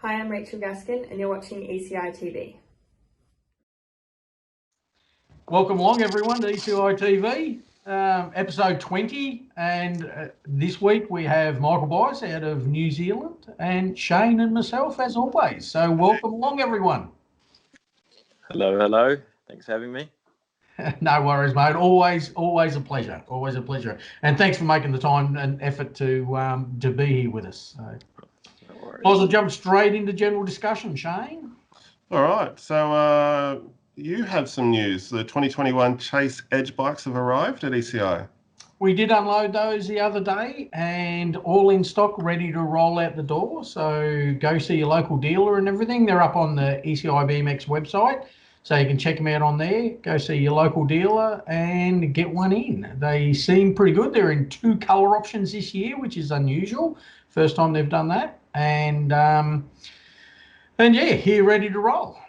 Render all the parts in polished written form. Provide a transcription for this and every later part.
Hi, I'm Rachel Gaskin, and you're watching ECITV. Welcome along, everyone, to ECITV, episode 20. And this week we have Michael Bice out of New Zealand and Shane and myself, as always. So welcome along, everyone. Hello, hello. Thanks for having me. No worries, mate. Always a pleasure. Always a pleasure. And thanks for making the time and effort to be here with us. So, No worries. I'll jump straight into general discussion, Shane. All right. So you have some news. The 2021 Chase Edge bikes have arrived at ECI. We did unload those the other day and all in stock, ready to roll out the door. So go see your local dealer and everything. They're up on the ECI BMX website. So you can check them out on there. Go see your local dealer and get one in. They seem pretty good. They're in 2 color options this year, which is unusual. First time they've done that. And yeah, here ready to roll.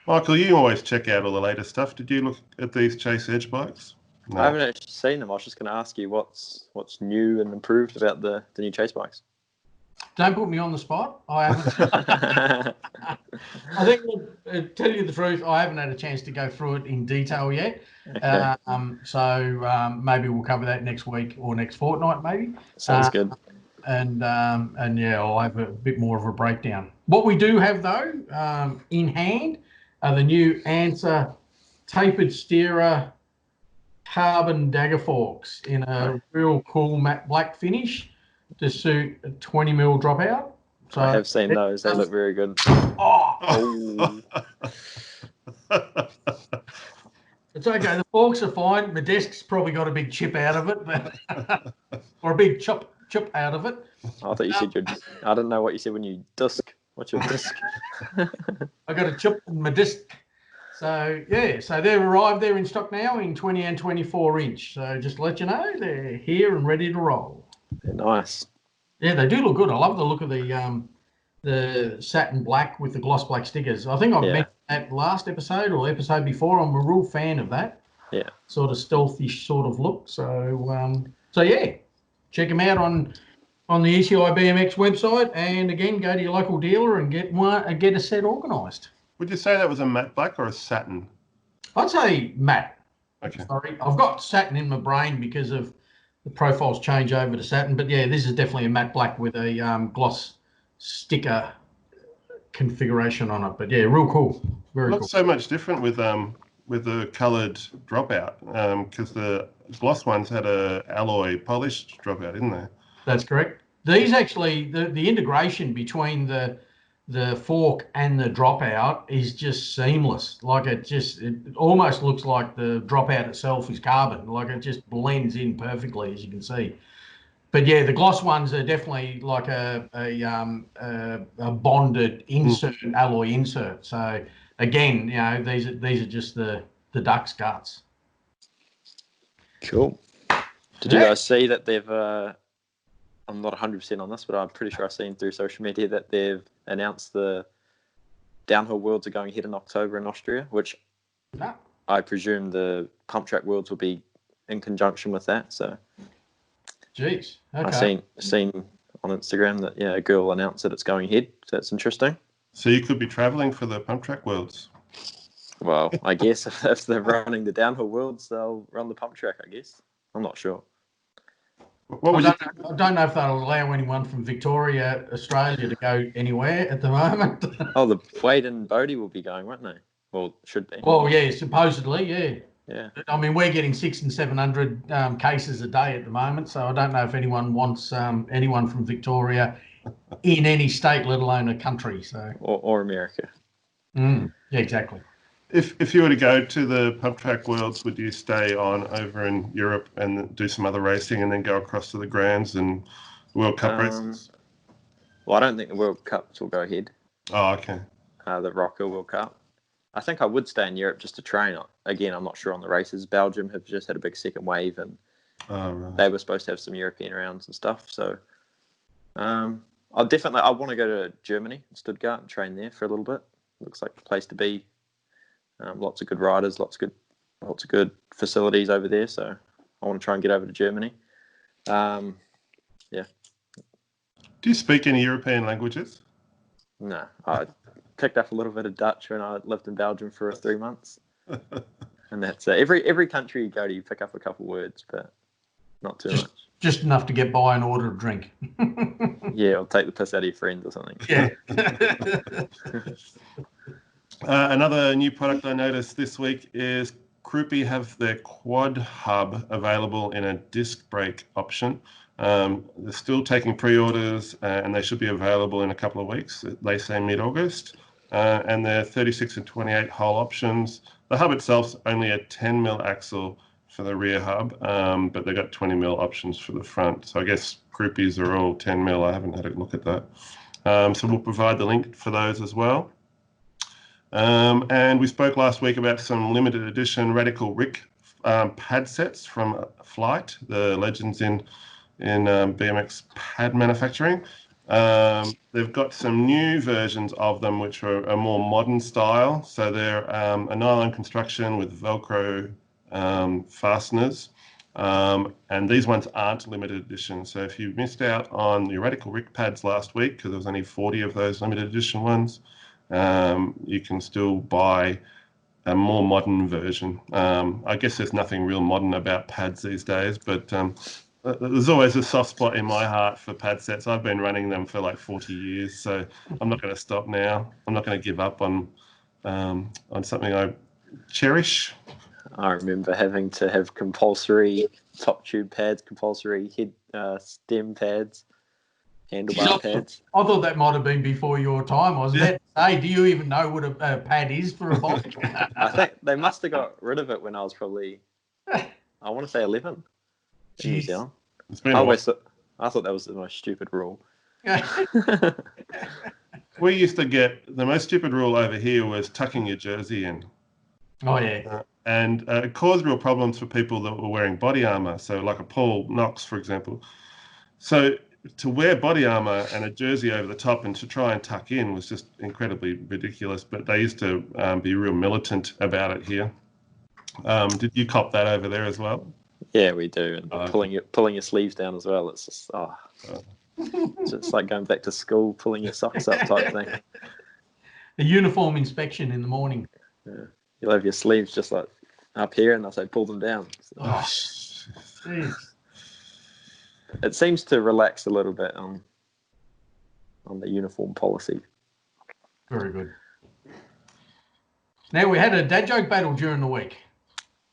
Michael, you always check out all the latest stuff. Did you look at these Chase Edge bikes? No. I haven't actually seen them. I was just going to ask you what's new and improved about the new Chase bikes. Don't put me on the spot. I haven't. I think, to tell you the truth, I haven't had a chance to go through it in detail yet. Okay. So maybe we'll cover that next week or next fortnight, maybe. Sounds good. And yeah, I'll have a bit more of a breakdown. What we do have though in hand are the new Answer tapered steerer carbon dagger forks in a real cool matte black finish to suit a 20mm dropout. So I have seen those. They look very good. Oh, it's okay. The forks are fine. My desk's probably got a big chip out of it, but or a big chip out of it. I thought you said I don't know what you said when you disc. What's your disc? I got a chip in my disc. So yeah, so they've arrived. They're in stock now in 20 and 24 inch. So just to let you know, they're here and ready to roll. They're nice. Yeah, they do look good. I love the look of the satin black with the gloss black stickers. I think I've mentioned that last episode or episode before. I'm a real fan of that. Yeah. Sort of stealthy sort of look. So yeah, check them out on the ECI BMX website, and again, go to your local dealer and get a set organised. Would you say that was a matte black or a satin? I'd say matte. Okay. Sorry, I've got satin in my brain because of the profiles change over to satin, but yeah, this is definitely a matte black with a gloss sticker configuration on it. But yeah, real cool, very Not cool. so much different with the coloured dropout because the gloss ones had a alloy polished dropout, didn't they? That's correct. These actually, the integration between the fork and the dropout is just seamless. Like it almost looks like the dropout itself is carbon. Like it just blends in perfectly, as you can see. But yeah, the gloss ones are definitely like a bonded insert, alloy insert. So again, you know, these are just the duck's guts. Cool. Did you guys see that they've? I'm not 100% on this, but I'm pretty sure I've seen through social media that they've announced the Downhill Worlds are going ahead in October in Austria, which I presume the Pump Track Worlds will be in conjunction with that. So, jeez, okay. I've seen on Instagram that a girl announced that it's going ahead. So that's interesting. So you could be travelling for the Pump Track Worlds. Well, I guess if they're running the Downhill Worlds, they'll run the Pump Track. I guess I'm not sure. I don't know if they'll allow anyone from Victoria, Australia to go anywhere at the moment. Oh, the Wade and Bodie will be going, won't they? Well, should be. Well, yeah, supposedly, yeah. Yeah. I mean, we're getting 600 and 700 cases a day at the moment, so I don't know if anyone wants anyone from Victoria in any state, let alone a country. So or America. Yeah, exactly. If you were to go to the Pump Track Worlds, would you stay on over in Europe and do some other racing and then go across to the Grands and World Cup races? Well, I don't think the World Cups will go ahead. Oh, okay. The Rocker World Cup. I think I would stay in Europe just to train. Again, I'm not sure on the races. Belgium have just had a big second wave, and they were supposed to have some European rounds and stuff. So I want to go to Germany, Stuttgart, and train there for a little bit. Looks like the place to be. Lots of good riders, lots of good facilities over there. So I want to try and get over to Germany. Yeah. Do you speak any European languages? No, I picked up a little bit of Dutch when I lived in Belgium for 3 months, and that's it. Every country you go to, you pick up a couple words, but not too much. Just enough to get by and order a drink. Yeah, or take the piss out of your friends or something. Yeah. Another new product I noticed this week is Crupi have their quad hub available in a disc brake option. They're still taking pre-orders and they should be available in a couple of weeks. They say mid-August. And they're 36 and 28 hole options. The hub itself's only a 10mm axle for the rear hub, but they've got 20mm options for the front. So I guess Crupis are all 10mm. I haven't had a look at that. So we'll provide the link for those as well. And we spoke last week about some limited edition Radical Rick pad sets from Flite, the legends in BMX pad manufacturing. They've got some new versions of them which are a more modern style. So they're a nylon construction with Velcro fasteners. And these ones aren't limited edition. So if you missed out on the Radical Rick pads last week, because there was only 40 of those limited edition ones, you can still buy a more modern version. I guess there's nothing real modern about pads these days, but there's always a soft spot in my heart for pad sets. I've been running them for like 40 years, so I'm not going to stop now. I'm not going to give up on something I cherish. I remember having to have compulsory top tube pads, compulsory head stem pads, handlebar pads. I thought that might have been before your time. I was about to say, do you even know what a pad is for a bike? I think they must have got rid of it when I was probably, I want to say 11 in New Zealand. It's been I thought that was the most stupid rule. We used to get, the most stupid rule over here was tucking your jersey in. Oh, yeah. And it caused real problems for people that were wearing body armor. So like a Paul Knox, for example. So to wear body armor and a jersey over the top and to try and tuck in was just incredibly ridiculous. But they used to be real militant about it here. Did you cop that over there as well? Yeah, we do. And pulling your sleeves down as well. It's just, it's just like going back to school, pulling your socks up type thing. A uniform inspection in the morning. Yeah. You'll have your sleeves just like up here, and they'll say pull them down. So, Jeez. It seems to relax a little bit on the uniform policy. Very good. Now, we had a dad joke battle during the week.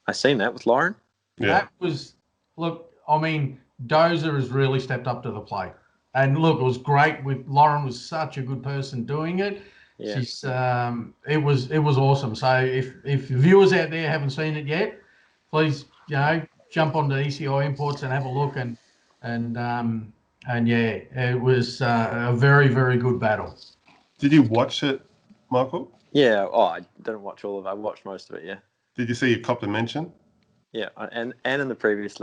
I seen that with Lauren. Yeah. That was, look, I mean, Dozer has really stepped up to the plate. And look, it was great. Lauren was such a good person doing it. Yeah. She's it was awesome. So if viewers out there haven't seen it yet, please jump onto ECI Imports and have a look and yeah, it was a very, very good battle. Did you watch it, Michael? Yeah. Oh, I didn't watch all of it. I watched most of it. Yeah. Did you see you copped a mention? Yeah, and in the previous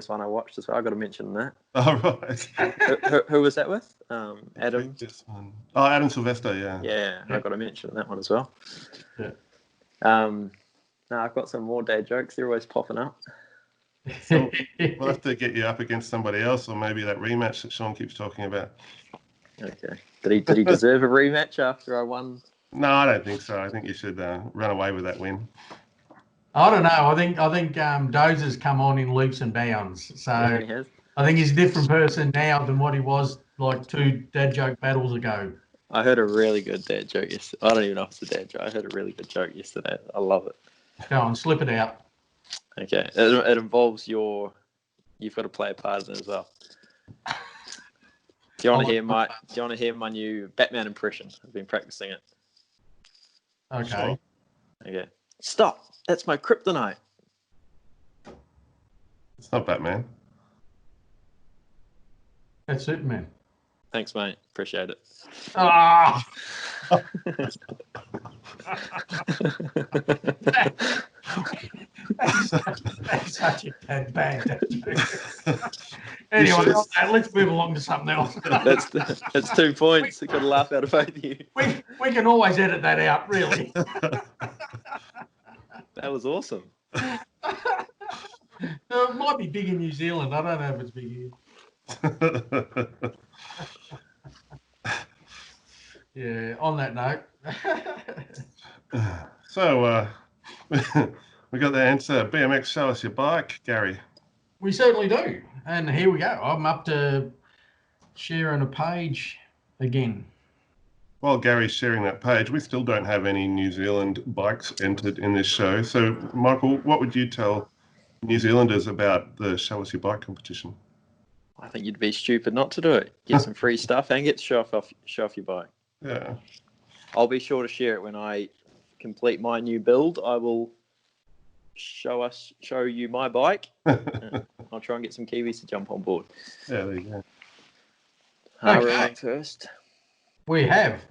one I watched as well. I got to mention that. Oh, right. Who was that with? Adam. This one. Oh, Adam Sylvester. Yeah. Yeah, I got to mention that one as well. Yeah. No, I've got some more dad jokes. They're always popping up. So we'll have to get you up against somebody else, or maybe that rematch that Sean keeps talking about. Okay. Did he deserve a rematch after I won? No, I don't think so. I think you should run away with that win. I don't know. I think Dozer's come on in leaps and bounds. So Yeah, he has. I think he's a different person now than what he was like 2 dad joke battles ago. I heard a really good dad joke yesterday. I don't even know if it's a dad joke. I heard a really good joke yesterday. I love it. Go on, slip it out. Okay. It involves you've got to play a part in it as well. Do you want to hear my new Batman impression? I've been practicing it. Okay. Sure. Okay. Stop. That's my kryptonite. It's not Batman. That's Superman. Thanks, mate. Appreciate it. Ah! That's such a bad joke. Anyway, let's move along to something else. That's 2 points. Got a laugh out of both of you. We can always edit that out, really. That was awesome. It might be big in New Zealand. I don't know if it's big here. Yeah. On that note. So we got the answer. BMX, show us your bike, Gary. We certainly do. And here we go. I'm up to sharing a page again. While Gary's sharing that page, we still don't have any New Zealand bikes entered in this show. So, Michael, what would you tell New Zealanders about the Show Us Your Bike competition? I think you'd be stupid not to do it. Get some free stuff and get to show off your bike. Yeah. I'll be sure to share it when I complete my new build. I will show you my bike. I'll try and get some Kiwis to jump on board. Yeah, there you go. Okay. First. We have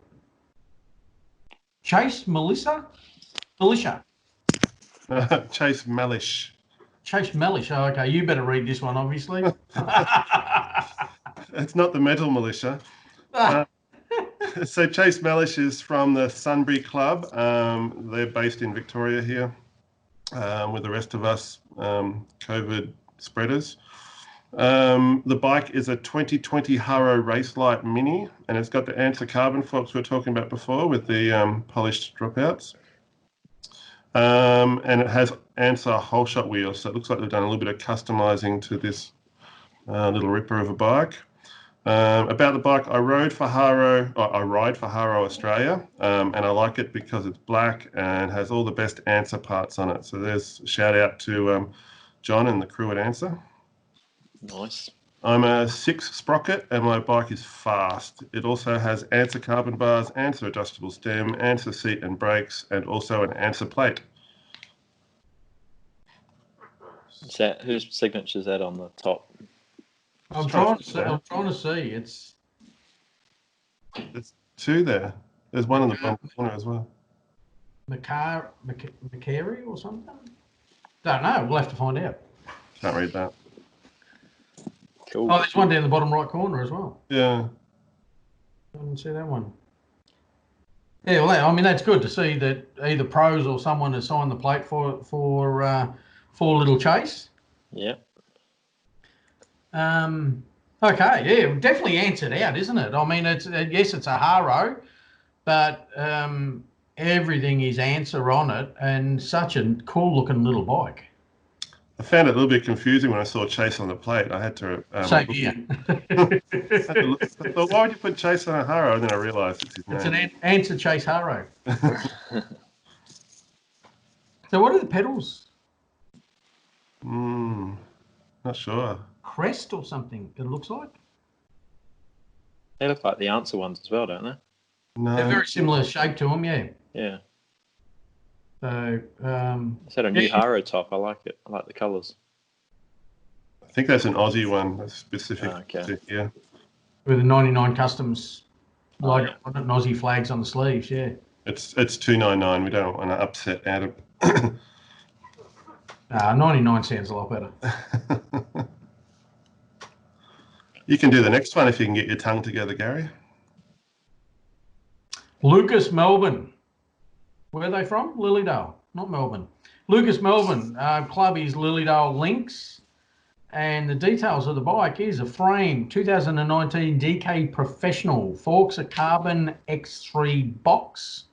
Chase Militia. Chase Mellish. Chase Mellish. Oh, okay, you better read this one, obviously. It's not the metal militia. So Chase Mellish is from the Sunbury Club. They're based in Victoria here with the rest of us COVID spreaders. The bike is a 2020 Haro Race Light Mini, and it's got the Answer carbon forks we were talking about before with the polished dropouts. And it has Answer whole shot wheels, so it looks like they've done a little bit of customizing to this little ripper of a bike. About the bike, I ride for Haro Australia, and I like it because it's black and has all the best Answer parts on it. So there's a shout out to John and the crew at Answer. Nice. I'm a 6 sprocket and my bike is fast. It also has Answer carbon bars, Answer adjustable stem, Answer seat and brakes, and also an Answer plate. Whose signature is that on the top? I'm trying to see. There's 2 there. There's one in the bottom corner as well. Macari or something? Don't know. We'll have to find out. Can't read that. Cool. Oh, there's one down the bottom right corner as well. Yeah. I didn't see that one. Yeah, well, I mean, that's good to see that either pros or someone has signed the plate for little Chase. Yeah. Okay, yeah, definitely answered out, isn't it? I mean, it's it's a Haro, but everything is Answer on it, and such a cool-looking little bike. I found it a little bit confusing when I saw Chase on the plate. I had to. Same here. I thought, why would you put Chase on a Haro? And then I realised it's his name. It's an Answer Chase Haro. So, what are the pedals? Not sure. Crest or something? It looks like. They look like the Answer ones as well, don't they? No. They're very similar shape to them, yeah. Yeah. So, It's had a new Haro top. I like it. I like the colours. I think that's an Aussie one. That's specific. Okay. Yeah. with the 99 Customs logo on it and Aussie flags on the sleeves, yeah. It's $2.99. We don't want to upset Adam. 99 sounds a lot better. You can do the next one if you can get your tongue together, Gary. Lucas Melbourne. Where are they from? Lilydale, not Melbourne. Lucas Melbourne, club is Lilydale Lynx. And the details of the bike is a frame, 2019 DK Professional, forks a carbon X3 box.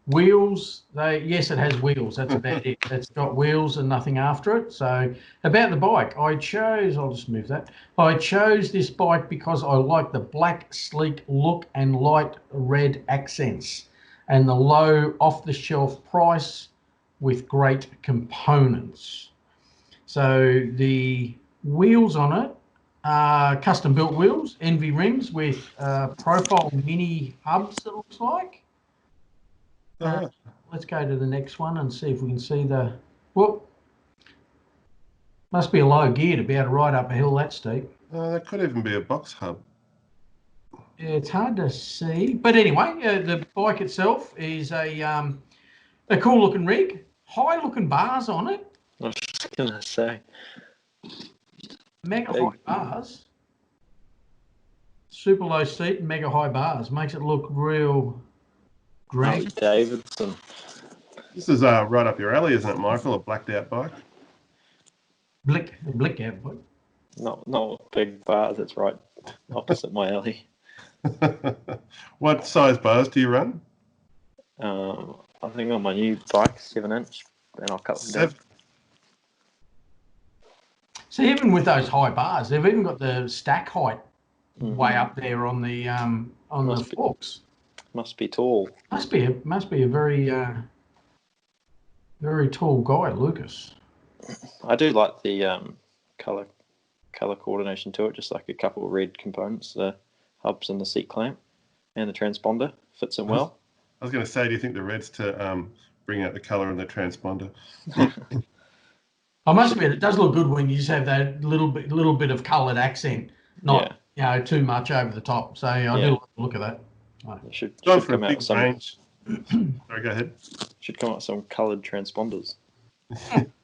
Wheels, yes, it has wheels. That's about it. It's got wheels and nothing after it. So about the bike, I'll just move that. I chose this bike because I like the black, sleek look and light red accents and the low off-the-shelf price with great components. So the wheels on it are custom-built wheels, Envy rims with profile mini hubs, it looks like. Let's go to the next one and see if we can see the, whoop. Must be a low gear to be able to ride up a hill that steep. That could even be a box hub. Yeah, it's hard to see. But anyway, the bike itself is a cool looking rig, high looking bars on it. I was going to say. Mega high bars. Super low seat and mega high bars. Makes it look real great. Davidson. This is right up your alley, isn't it, Michael? A blacked out bike. Blick out bike. Not big bars. It's right opposite my alley. What size bars do you run? I think on my new bike, 7-inch, and I'll cut them down. So even with those high bars, they've even got the stack height way up there on the forks. Must be tall. Must be a very very tall guy, Lucas. I do like the color coordination to it. Just like a couple of red components, the hubs and the seat clamp, and the transponder fits in well. I was going to say, do you think the red's to bring out the color in the transponder? I must admit, it does look good when you just have that little bit of coloured accent, not too much over the top. So I do like the look of that. Should for a come out big with some. range. Sorry, go ahead. Should come out with some coloured transponders.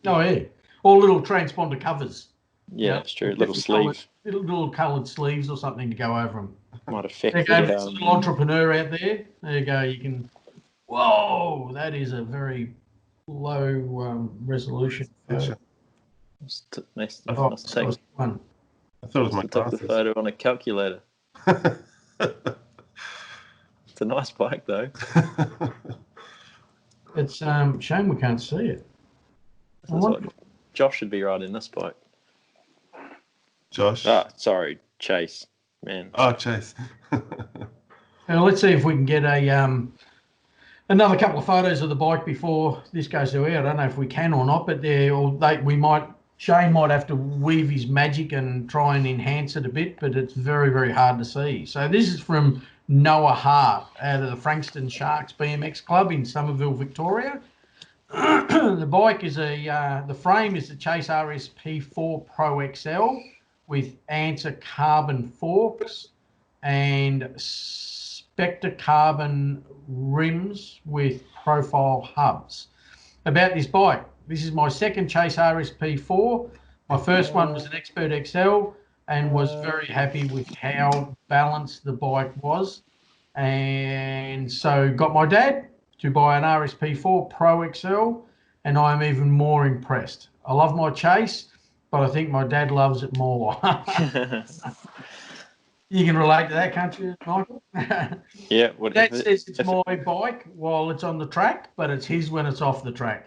Oh yeah, or little transponder covers. Yeah, that's true. Little sleeves. Little coloured sleeves or something to go over them. Might affect. There you go, there's a little entrepreneur out there. There you go. You can. Whoa, that is a very low resolution. Nice. I thought it was fun. I thought it was my took the photo on a calculator. It's a nice bike though. It's shame we can't see it. Josh should be riding this bike. Josh? Sorry, Chase. Man. Oh, Chase. Let's see if we can get another couple of photos of the bike before this goes to air. I don't know if we can or not, but Shane might have to weave his magic and try and enhance it a bit, but it's very, very hard to see. So this is from Noah Hart out of the Frankston Sharks BMX Club in Somerville, Victoria. The bike is the frame is the Chase RSP4 Pro XL with Answer carbon forks and Spectre carbon rims with profile hubs. About this bike, this is my second Chase RSP4. My first one was an Expert XL and was very happy with how balanced the bike was. And so got my dad to buy an RSP4 Pro XL, and I'm even more impressed. I love my Chase, but I think my dad loves it more. You can relate to that, can't you, Michael? Yeah. Dad says it's my bike while it's on the track, but it's his when it's off the track.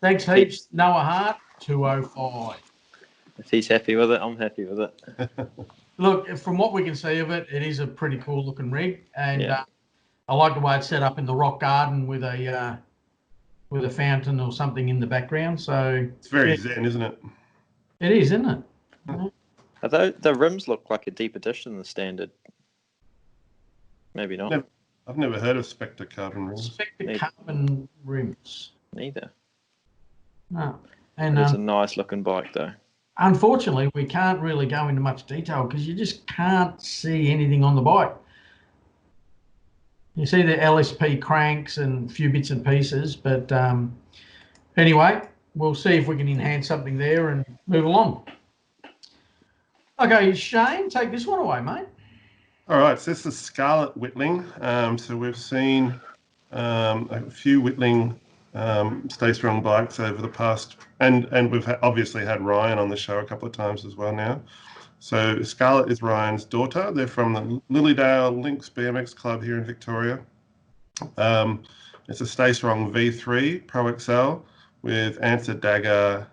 Thanks heaps, Noah Hart, 205. If he's happy with it, I'm happy with it. Look, from what we can see of it, it is a pretty cool looking rig, and I like the way it's set up in the rock garden with a fountain or something in the background. So it's very zen, isn't it? It is, isn't it? Although the rims look like a deep edition of the standard. Maybe not. I've never heard of Spectre carbon rims. Spectre carbon rims. Neither. No. And it's a nice looking bike though. Unfortunately, we can't really go into much detail because you just can't see anything on the bike. You see the LSP cranks and a few bits and pieces, but anyway, we'll see if we can enhance something there and move along. Okay, Shane, take this one away, mate. All right, so this is Scarlett Whitling. So we've seen a few Whitling Stay Strong bikes over the past, and we've obviously had Ryan on the show a couple of times as well now. So Scarlett is Ryan's daughter. They're from the Lilydale Lynx BMX Club here in Victoria. It's a Stay Strong V3 Pro XL with Answer Dagger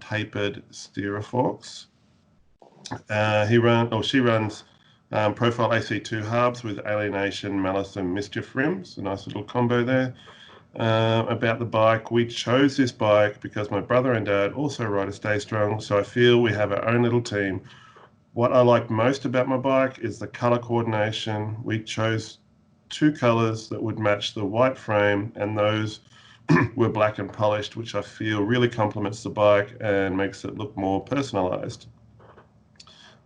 tapered steerer forks. She runs Profile AC2 hubs with Alienation, Malice and Mischief rims. A nice little combo there. About the bike, we chose this bike because my brother and dad also ride a Stay Strong, so I feel we have our own little team. What I like most about my bike is the color coordination. We chose two colors that would match the white frame, and those were black and polished, which I feel really complements the bike and makes it look more personalized.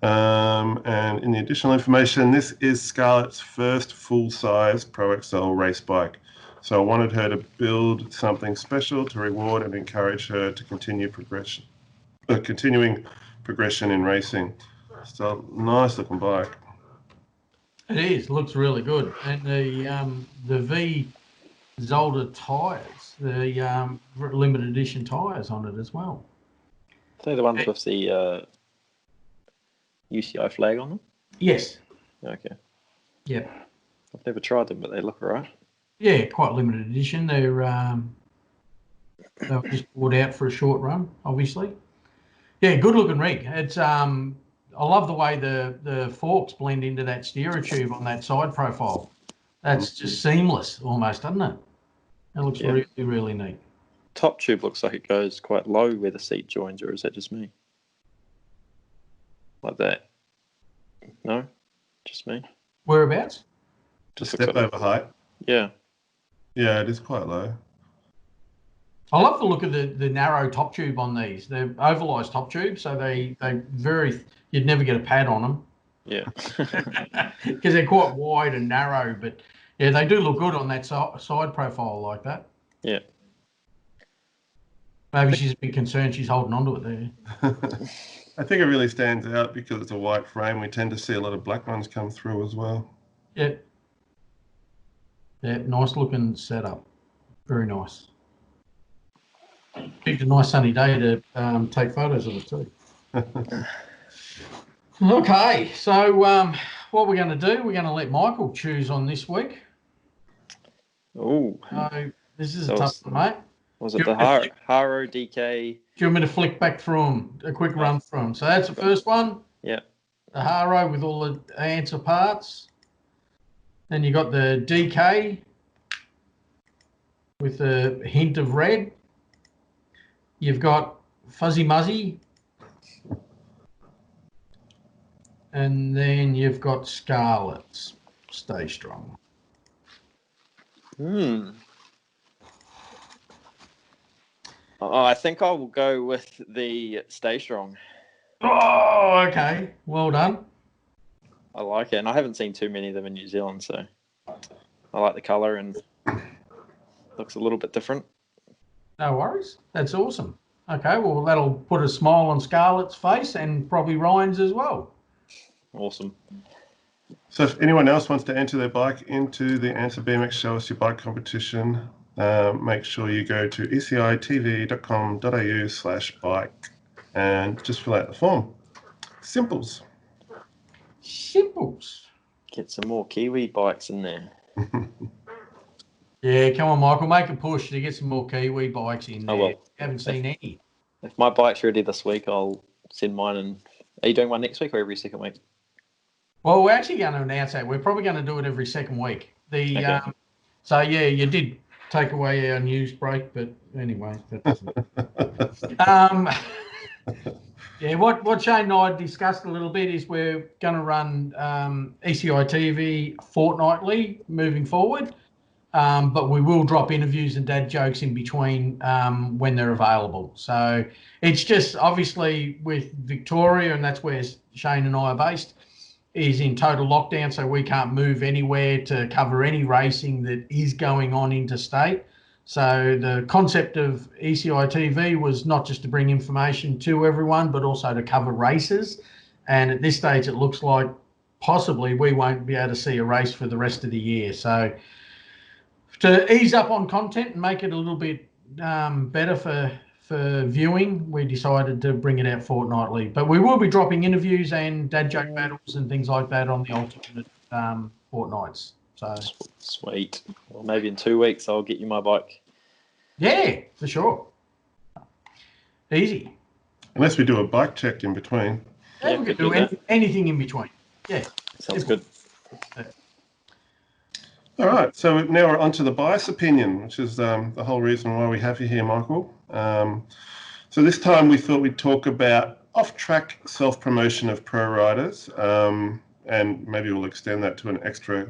And in the additional information, this is Scarlett's first full-size Pro XL race bike. So I wanted her to build something special to reward and encourage her to continue continuing progression in racing. So nice looking bike. It is. Looks really good. And the V Zolder tyres, the limited edition tyres on it as well. Are they the ones with the UCI flag on them? Yes. Okay. Yep. I've never tried them, but they look alright. Yeah, quite limited edition. They were just brought out for a short run, obviously. Yeah, good looking rig. It's I love the way the forks blend into that steerer tube on that side profile. That's just seamless almost, doesn't it? It looks really, really neat. Top tube looks like it goes quite low where the seat joins, or is that just me? Like that? No? Just me? Whereabouts? Just Step over height. Yeah. Yeah, it is quite low. I love the look of the narrow top tube on these. They're ovalised top tubes, so they you'd never get a pad on them. Yeah. Because they're quite wide and narrow, but yeah, they do look good on that side profile like that. Yeah. Maybe she's a bit concerned she's holding onto it there. I think it really stands out because it's a white frame. We tend to see a lot of black ones come through as well. Yeah. Yeah, nice looking setup. Very nice. Picked a nice sunny day to take photos of it too. Okay, so what we're going to do, we're going to let Michael choose on this week. Oh. This is a tough one, mate. Was it the Haro DK? Do you want me to flick back through them, a quick run through them? So that's the first one. Yeah. The Haro with all the answer parts. Then you got the DK with a hint of red. You've got Fuzzy Muzzy. And then you've got Scarlet's Stay Strong. Oh, I think I will go with the Stay Strong. Oh, okay. Well done. I like it, and I haven't seen too many of them in New Zealand, so I like the colour and looks a little bit different. No worries. That's awesome. Okay, well, that'll put a smile on Scarlett's face and probably Ryan's as well. Awesome. So if anyone else wants to enter their bike into the Answer BMX Show Us Your Bike competition, make sure you go to ecitv.com.au/bike and just fill out the form. Simples. Simples. Get some more Kiwi bikes in there. Yeah, come on, Michael, make a push to get some more Kiwi bikes in there. Well, Haven't seen any. If my bike's ready this week, I'll send mine. And are you doing one next week or every second week? Well, we're actually going to announce that. We're probably going to do it every second week. So, yeah, you did take away our news break, but anyway. That doesn't... Yeah, what Shane and I discussed a little bit is we're going to run ECITV fortnightly moving forward, but we will drop interviews and dad jokes in between when they're available. So it's just obviously with Victoria, and that's where Shane and I are based, is in total lockdown, so we can't move anywhere to cover any racing that is going on interstate. So the concept of ECITV was not just to bring information to everyone, but also to cover races. And at this stage, it looks like possibly we won't be able to see a race for the rest of the year. So to ease up on content and make it a little bit better for viewing, we decided to bring it out fortnightly. But we will be dropping interviews and dad joke battles and things like that on the alternate fortnights. So sweet. Well, maybe in 2 weeks I'll get you my bike. Yeah, for sure. Easy. Unless we do a bike check in between. Yeah, we could do anything in between. Yeah. Sounds good. Yeah. All right, so now we're onto the bias opinion, which is the whole reason why we have you here, Michael. So this time we thought we'd talk about off-track self-promotion of pro riders, and maybe we'll extend that to an extra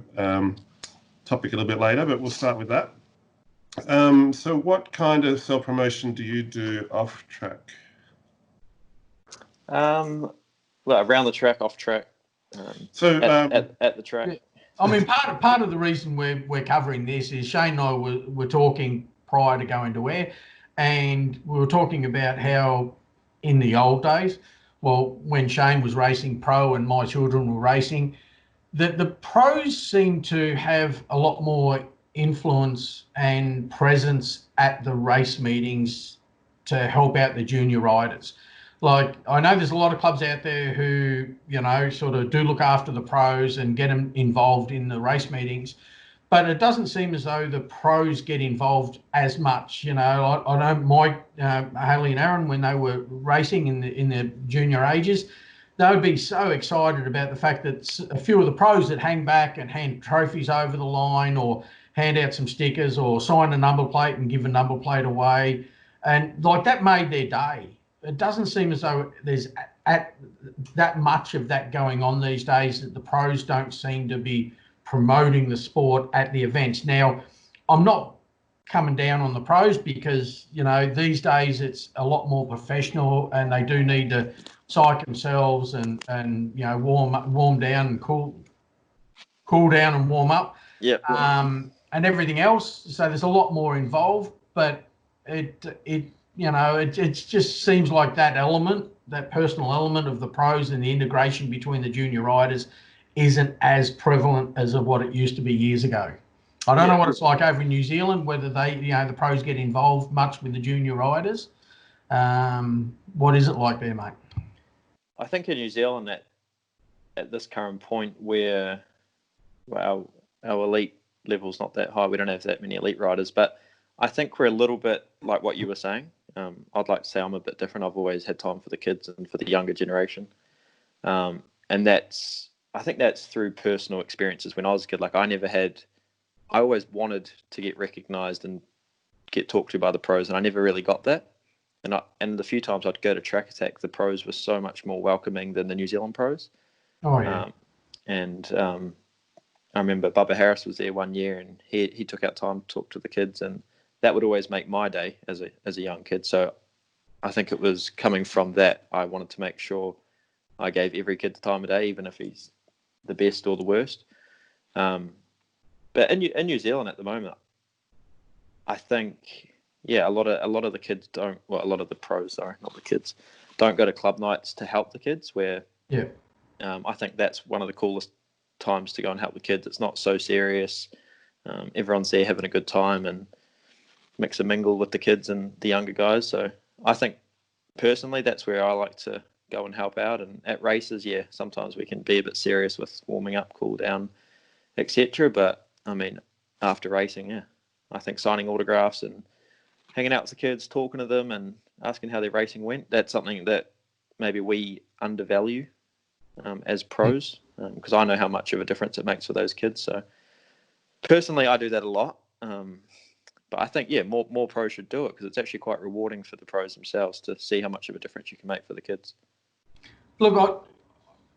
topic a little bit later, but we'll start with that. So what kind of self-promotion do you do off-track? Well, around the track, off-track. So at the track. I mean, part of the reason we're covering this is Shane and I were talking prior to going to air, and we were talking about how in the old days, well, when Shane was racing pro and my children were racing, the pros seem to have a lot more influence and presence at the race meetings to help out the junior riders. like, I know there's a lot of clubs out there who, sort of do look after the pros and get them involved in the race meetings, but it doesn't seem as though the pros get involved as much. I know Mike, Haley and Aaron, when they were racing in their junior ages, they would be so excited about the fact that a few of the pros that hang back and hand trophies over the line, or hand out some stickers, or sign a number plate and give a number plate away. And like, that made their day. It doesn't seem as though there's that much of that going on these days, that the pros don't seem to be promoting the sport at the events. Now, I'm not coming down on the pros, because, these days it's a lot more professional, and they do need to psych themselves and warm down and cool down and warm up. Yeah. And everything else. So there's a lot more involved, but it just seems like that personal element of the pros and the integration between the junior riders isn't as prevalent as of what it used to be years ago. I don't know what it's like over in New Zealand, whether they, the pros get involved much with the junior riders. What is it like there, mate? I think in New Zealand, at this current point where our elite level's not that high, we don't have that many elite riders, but I think we're a little bit like what you were saying. I'd like to say I'm a bit different. I've always had time for the kids and for the younger generation. And I think that's through personal experiences. When I was a kid, like, I always wanted to get recognised and get talked to by the pros, and I never really got that. And the few times I'd go to Track Attack, the pros were so much more welcoming than the New Zealand pros. Oh, yeah. I remember Bubba Harris was there one year, and he took out time to talk to the kids, and that would always make my day as a young kid. So I think it was coming from that. I wanted to make sure I gave every kid the time of day, even if he's the best or the worst. But in New Zealand at the moment, I think, a lot of the kids don't. Well, a lot of the pros, sorry, not the kids, don't go to club nights to help the kids. Where I think that's one of the coolest times to go and help the kids. It's not so serious. Everyone's there having a good time and mix and mingle with the kids and the younger guys. So I think personally that's where I like to go and help out. And at races, sometimes we can be a bit serious with warming up, cool down, etc. But I mean, after racing, I think signing autographs and hanging out with the kids, talking to them and asking how their racing went, that's something that maybe we undervalue as pros, because I know how much of a difference it makes for those kids. So personally, I do that a lot. But I think, more pros should do it, because it's actually quite rewarding for the pros themselves to see how much of a difference you can make for the kids. Look,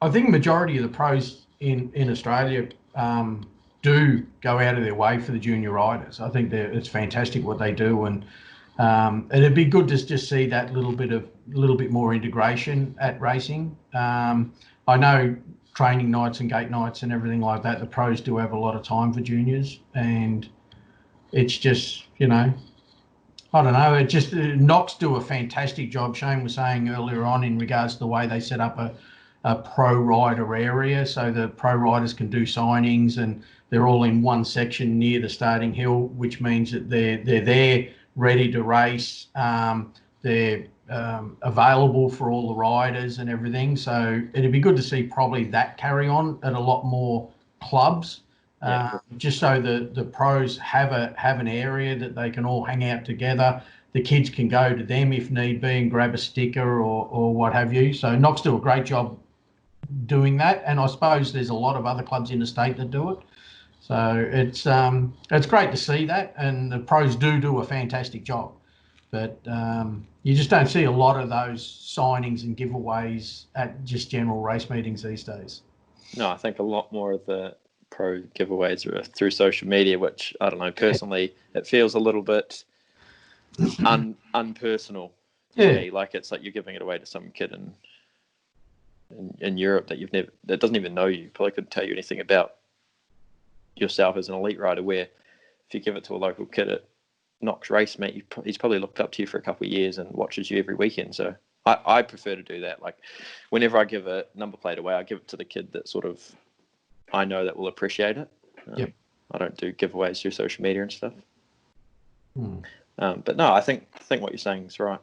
I think majority of the pros in Australia do go out of their way for the junior riders. I think it's fantastic what they do, and it'd be good to just see that little bit more integration at racing. I know training nights and gate nights and everything like that, the pros do have a lot of time for juniors, and it's just, I don't know, it just, Knox do a fantastic job. Shane was saying earlier on in regards to the way they set up a pro rider area, so the pro riders can do signings, and they're all in one section near the starting hill, which means that they're there ready to race. They're available for all the riders and everything. So it'd be good to see probably that carry on at a lot more clubs. Just so the pros have an area that they can all hang out together. The kids can go to them if need be and grab a sticker or what have you. So Knox do a great job doing that, and I suppose there's a lot of other clubs in the state that do it. So it's great to see that, and the pros do a fantastic job. But you just don't see a lot of those signings and giveaways at just general race meetings these days. No, I think a lot more of the pro giveaways are through social media, which, I don't know, personally, it feels a little bit unpersonal to me. Like, it's like you're giving it away to some kid in Europe that doesn't even know you, probably couldn't tell you anything about yourself as an elite rider, where if you give it to a local kid at Knox race meet, he's probably looked up to you for a couple of years and watches you every weekend. So I prefer to do that. Like, whenever I give a number plate away, I give it to the kid that sort of I know that will appreciate it. I don't do giveaways through social media and stuff. But no, I think what you're saying is right.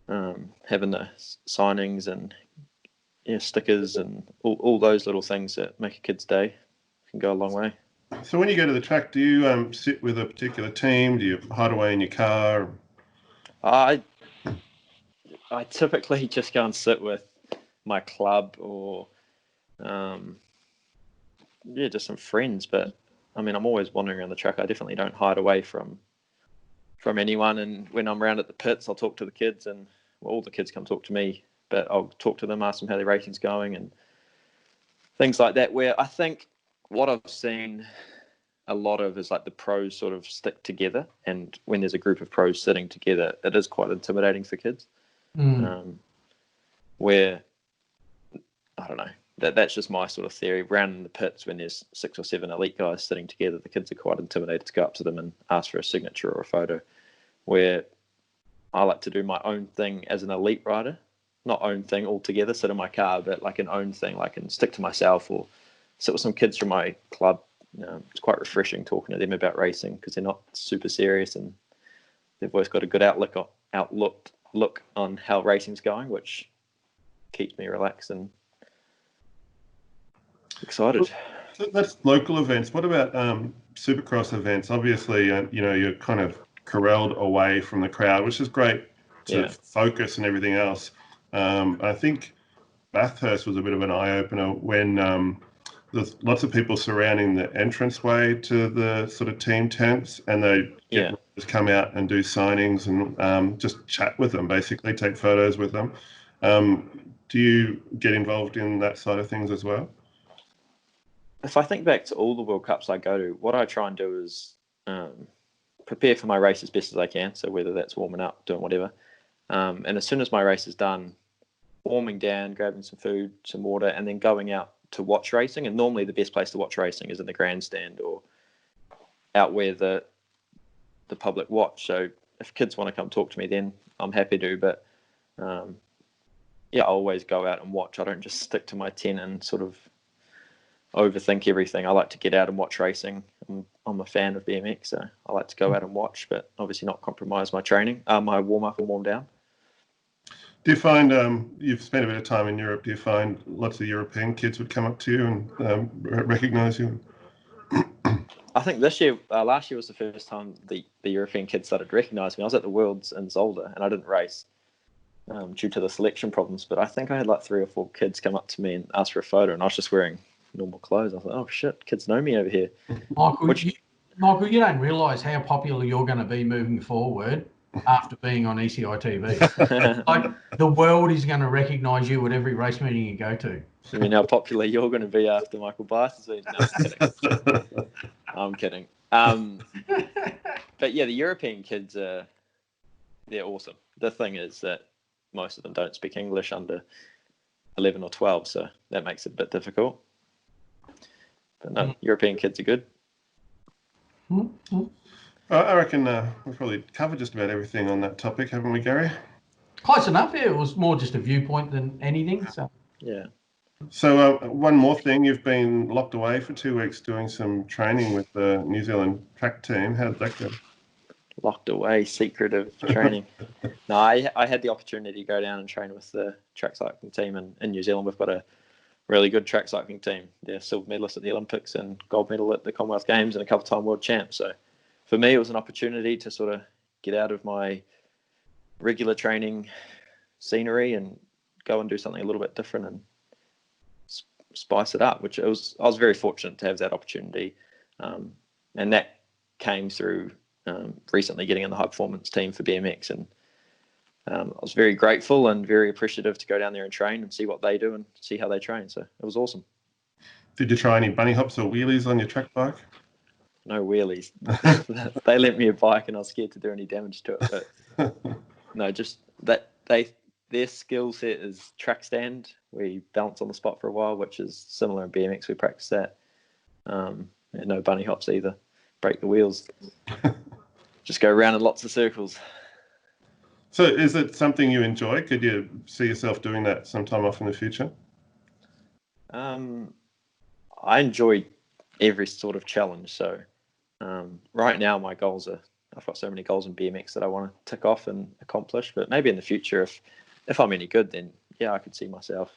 having the signings and stickers and all those little things that make a kid's day can go a long way. So when you go to the track, do you sit with a particular team? Do you hide away in your car? I typically just go and sit with my club or just some friends. But I mean, I'm always wandering around the track. I definitely don't hide away from anyone. And when I'm around at the pits, I'll talk to the kids, and all the kids come talk to me. But I'll talk to them, ask them how their racing's going, and things like that. Where I think what I've seen a lot of is like the pros sort of stick together, and when there's a group of pros sitting together, it is quite intimidating for kids. Where I don't know, that's just my sort of theory. Around in the pits, when there's 6 or 7 elite guys sitting together, the kids are quite intimidated to go up to them and ask for a signature or a photo. Where I like to do my own thing as an elite rider, not own thing altogether, sit in my car, but like an own thing, like and stick to myself or sit with some kids from my club. It's quite refreshing talking to them about racing because they're not super serious and they've always got a good outlook on how racing's going, which keeps me relaxed and excited. So that's local events. What about Supercross events? Obviously, you're kind of corralled away from the crowd, which is great to focus and everything else. I think Bathurst was a bit of an eye-opener when there's lots of people surrounding the entranceway to the sort of team tents, and they just come out and do signings and just chat with them, basically take photos with them. Do you get involved in that side of things as well? If I think back to all the World Cups I go to, what I try and do is prepare for my race as best as I can. So whether that's warming up, doing whatever. And as soon as my race is done, warming down, grabbing some food, some water, and then going out to watch racing. And normally the best place to watch racing is in the grandstand or out where the public watch. So if kids want to come talk to me, then I'm happy to. But I always go out and watch. I don't just stick to my tent and sort of overthink everything. I like to get out and watch racing. I'm a fan of BMX, so I like to go out and watch, but obviously not compromise my training, my warm up and warm down. Do you find you've spent a bit of time in Europe? Do you find lots of European kids would come up to you and recognise you? I think last year was the first time the European kids started recognising me. I was at the Worlds in Zolder and I didn't race due to the selection problems, but I think I had like 3 or 4 kids come up to me and ask for a photo, and I was just wearing normal clothes. I thought, oh shit, kids know me over here. Michael, you don't realise how popular you're going to be moving forward after being on ECITV. Like the world is going to recognise you at every race meeting you go to. You mean how popular you're going to be after Michael Bice has been? No, I'm kidding. But yeah, the European kids they're awesome. The thing is that most of them don't speak English under 11 or 12, so that makes it a bit difficult. But no, European kids are good. I reckon we've probably covered just about everything on that topic, haven't we, Gary? Close enough. Yeah, it was more just a viewpoint than anything. So yeah. So one more thing, you've been locked away for 2 weeks doing some training with the New Zealand track team. How did that go? Locked away, secretive training. No, I had the opportunity to go down and train with the track cycling team in New Zealand. We've got a really good track cycling team. They're silver medalists at the Olympics and gold medal at the Commonwealth Games and a couple-time world champs. So for me, it was an opportunity to sort of get out of my regular training scenery and go and do something a little bit different and spice it up, I was very fortunate to have that opportunity. And that came through recently getting in the high performance team for BMX. And I was very grateful and very appreciative to go down there and train and see what they do and see how they train. So it was awesome. Did you try any bunny hops or wheelies on your track bike? No wheelies. They lent me a bike and I was scared to do any damage to it. But no, just that their skill set is track stand. We balance on the spot for a while, which is similar in BMX. We practice that. And no bunny hops either. Break the wheels. Just go around in lots of circles. So is it something you enjoy? Could you see yourself doing that sometime off in the future? I enjoy every sort of challenge. So right now my goals are I've got so many goals in BMX that I want to tick off and accomplish. But maybe in the future, if I'm any good, then yeah, I could see myself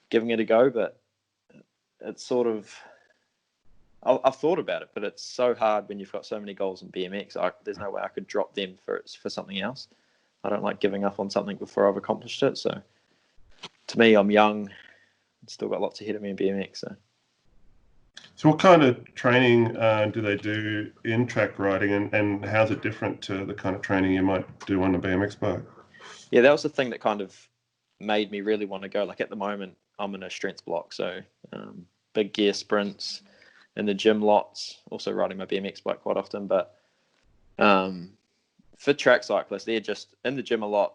giving it a go. But it's sort of, I've thought about it, but it's so hard when you've got so many goals in BMX. There's no way I could drop them for something else. I don't like giving up on something before I've accomplished it. So to me, I'm young, still got lots ahead of me in BMX. So what kind of training do they do in track riding, and how's it different to the kind of training you might do on a BMX bike? Yeah, that was the thing that kind of made me really want to go. Like at the moment, I'm in a strengths block, so big gear sprints in the gym lots, also riding my BMX bike quite often. But for track cyclists, they're just in the gym a lot,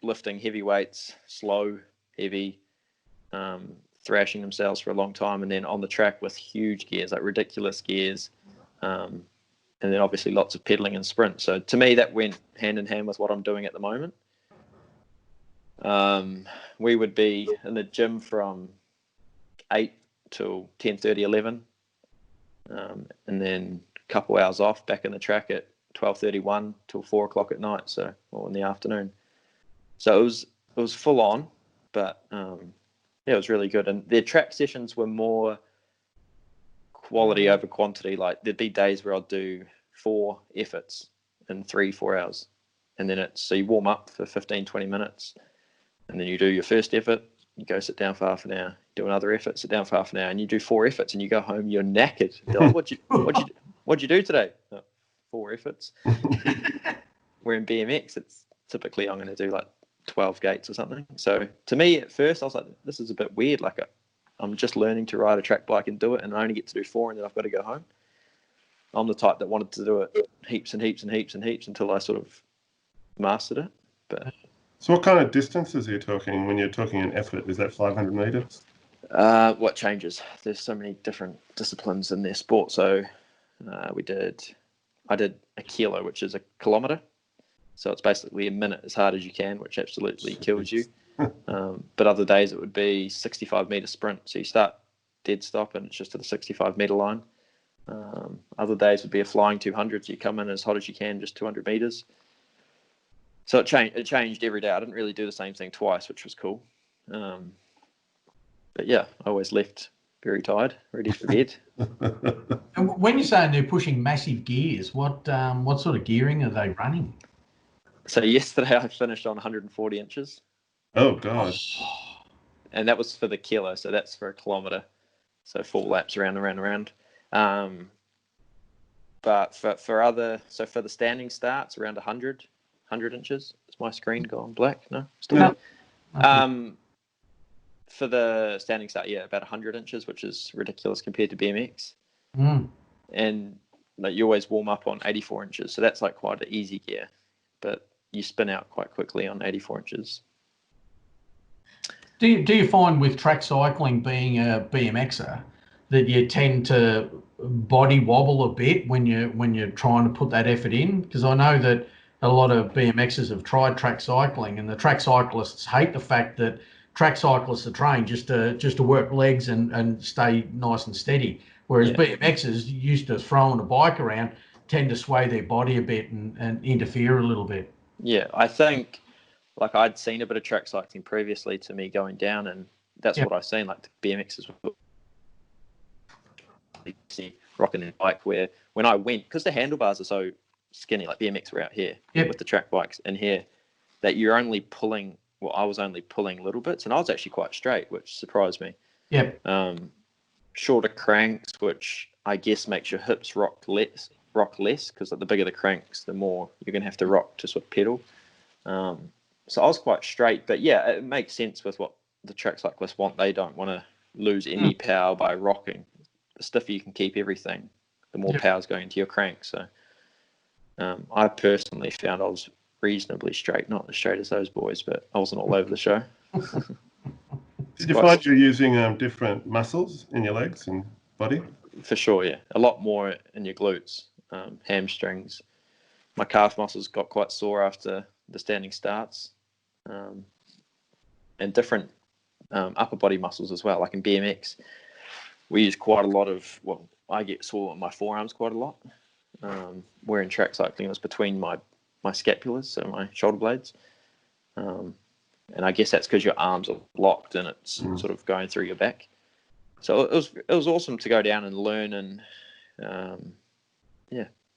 lifting heavy weights, slow, heavy, thrashing themselves for a long time, and then on the track with huge gears, like ridiculous gears, and then obviously lots of pedaling and sprint. So to me, that went hand in hand with what I'm doing at the moment. We would be in the gym from 8 till 10:30, 11, and then a couple hours off, back in the track at 12:31 till 4 o'clock at night, or in the afternoon. So it was full on, but yeah, it was really good. And their track sessions were more quality over quantity. Like there'd be days where I'd do 4 efforts in 3-4 hours, and then so you warm up for 15-20 minutes, and then you do your first effort, you go sit down for half an hour, do another effort, sit down for half an hour, and you do 4 efforts, and you go home, you're knackered. They're like, what'd you do today? 4 efforts. Where in BMX, it's typically I'm going to do like 12 gates or something. So to me, at first, I was like, this is a bit weird. Like I'm just learning to ride a track bike and do it, and I only get to do 4, and then I've got to go home. I'm the type that wanted to do it heaps and heaps and heaps and heaps until I sort of mastered it. But so what kind of distances are you talking when you're talking an effort? Is that 500 meters? What changes? There's so many different disciplines in their sport. So I did a kilo, which is a kilometer. So it's basically a minute as hard as you can, which absolutely kills you. But other days it would be 65-meter sprint. So you start dead stop and it's just at the 65-meter line. Other days would be a flying 200. So you come in as hot as you can, just 200 meters. So it changed every day. I didn't really do the same thing twice, which was cool. But yeah, I always left very tired, ready for bed. And when you're saying they're pushing massive gears, what sort of gearing are they running? So yesterday I finished on 140 inches. Oh, God. And that was for the kilo, so that's for a kilometre. So 4 laps around and around. But for the standing starts, around 100 inches. Is my screen gone black? No? Still No. For the standing start, yeah, about 100 inches, which is ridiculous compared to BMX. And like, you always warm up on 84 inches, so that's like quite an easy gear. But you spin out quite quickly on 84 inches. Do you find with track cycling, being a BMXer, that you tend to body wobble a bit when you're trying to put that effort in? Because I know that a lot of BMXers have tried track cycling, and the track cyclists hate the fact that track cyclists are trained just to work legs and stay nice and steady, whereas BMXers used to throwing a bike around tend to sway their body a bit and interfere a little bit. Yeah, I think like I'd seen a bit of track cycling previously to me going down, and that's what I've seen. Like the BMXers rocking the bike, where when I went, because the handlebars are so skinny, like BMX were out here with the track bikes in here, that you're only pulling. Well, I was only pulling little bits, and I was actually quite straight, which surprised me. Shorter cranks, which I guess makes your hips rock less, because like, the bigger the cranks, the more you're going to have to rock to sort of pedal. So I was quite straight, but yeah, it makes sense with what the track cyclists want. They don't want to lose any power by rocking. The stiffer you can keep everything, the more power's going into your crank. So I personally found I was reasonably straight, not as straight as those boys, but I wasn't all over the show. Did you find you're using different muscles in your legs and body? For sure, yeah. A lot more in your glutes, hamstrings. My calf muscles got quite sore after the standing starts, and different upper body muscles as well. Like in BMX, we use quite a lot of, I get sore on my forearms quite a lot. wearing track cycling. It was between my scapulars, so my shoulder blades. And I guess that's because your arms are locked and it's sort of going through your back. So it was awesome to go down and learn and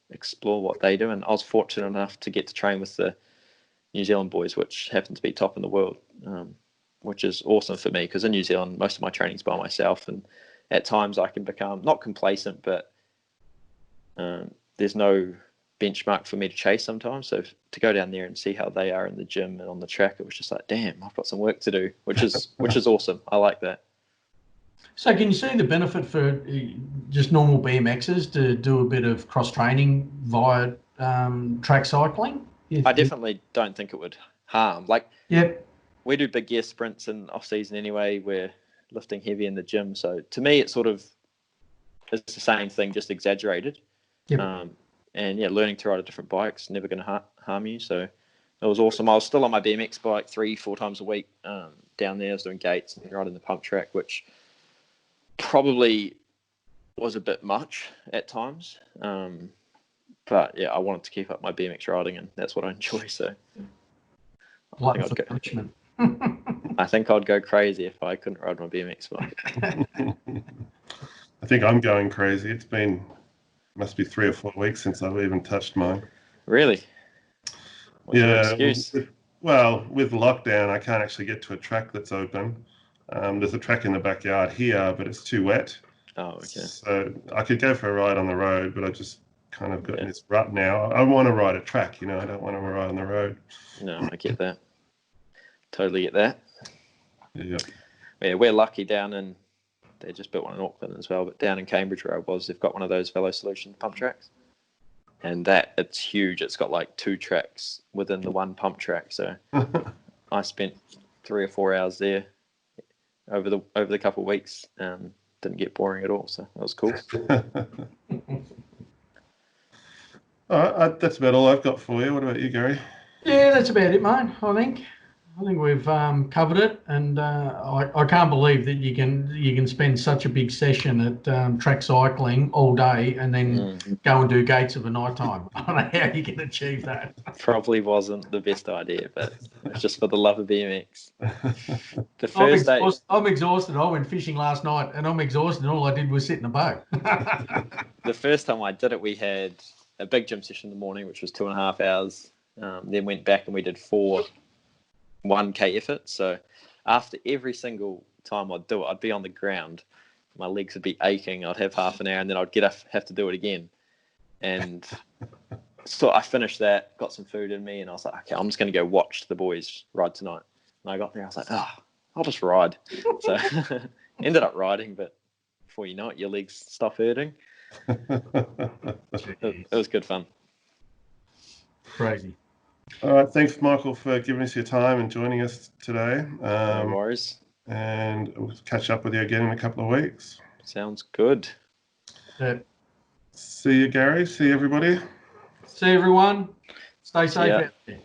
explore what they do. And I was fortunate enough to get to train with the New Zealand boys, which happen to be top in the world, which is awesome for me because in New Zealand most of my training's by myself, and at times I can become not complacent, but there's no benchmark for me to chase sometimes. So to go down there and see how they are in the gym and on the track, it was just like, damn, I've got some work to do, which is awesome. I like that. So can you see the benefit for just normal BMXers to do a bit of cross training via track cycling? I definitely don't think it would harm. Like, yep, we do big gear sprints in off season anyway. We're lifting heavy in the gym, so to me it sort of is the same thing, just exaggerated. Yep. And yeah, learning to ride a different bike's never going to harm you. So it was awesome. I was still on my BMX bike 3-4 times a week down there. I was doing gates and riding the pump track, which probably was a bit much at times. But yeah, I wanted to keep up my BMX riding, and that's what I enjoy. So I think I'd go crazy if I couldn't ride my BMX bike. I think I'm going crazy. Must be 3 or 4 weeks since I've even touched mine. Really? What's your excuse? Well, with lockdown, I can't actually get to a track that's open. There's a track in the backyard here, but it's too wet. Oh, okay. So I could go for a ride on the road, but I just kind of got in this rut now. I want to ride a track, I don't want to ride on the road. No, I get that. Totally get that. Yeah. Yeah, we're lucky down in, they just built one in Auckland as well, but down in Cambridge where I was, they've got one of those Velo Solution pump tracks. And it's huge. It's got like 2 tracks within the one pump track. So I spent 3 or 4 hours there over the couple of weeks. Didn't get boring at all. So that was cool. All right, that's about all I've got for you. What about you, Gary? Yeah, that's about it, mate. I think we've covered it, and I can't believe that you can spend such a big session at track cycling all day and then go and do gates of a night time. I don't know how you can achieve that. Probably wasn't the best idea, but it's just for the love of BMX. The first day, I'm exhausted. I went fishing last night, and I'm exhausted. And all I did was sit in a boat. The first time I did it, we had a big gym session in the morning, which was 2.5 hours. Then went back and we did 4 1K efforts. So after every single time I'd do it, I'd be on the ground. My legs would be aching. I'd have half an hour and then I'd get up, have to do it again. And so I finished that, got some food in me, and I was like, okay, I'm just going to go watch the boys ride tonight. And I got there, I was like, I'll just ride. So ended up riding, but before you know it, your legs stop hurting. It was good fun. Crazy. All right, thanks, Michael, for giving us your time and joining us today. No worries. And we'll catch up with you again in a couple of weeks. Sounds good. Yeah. See you, Gary. See you, everybody. See everyone. Stay safe out there.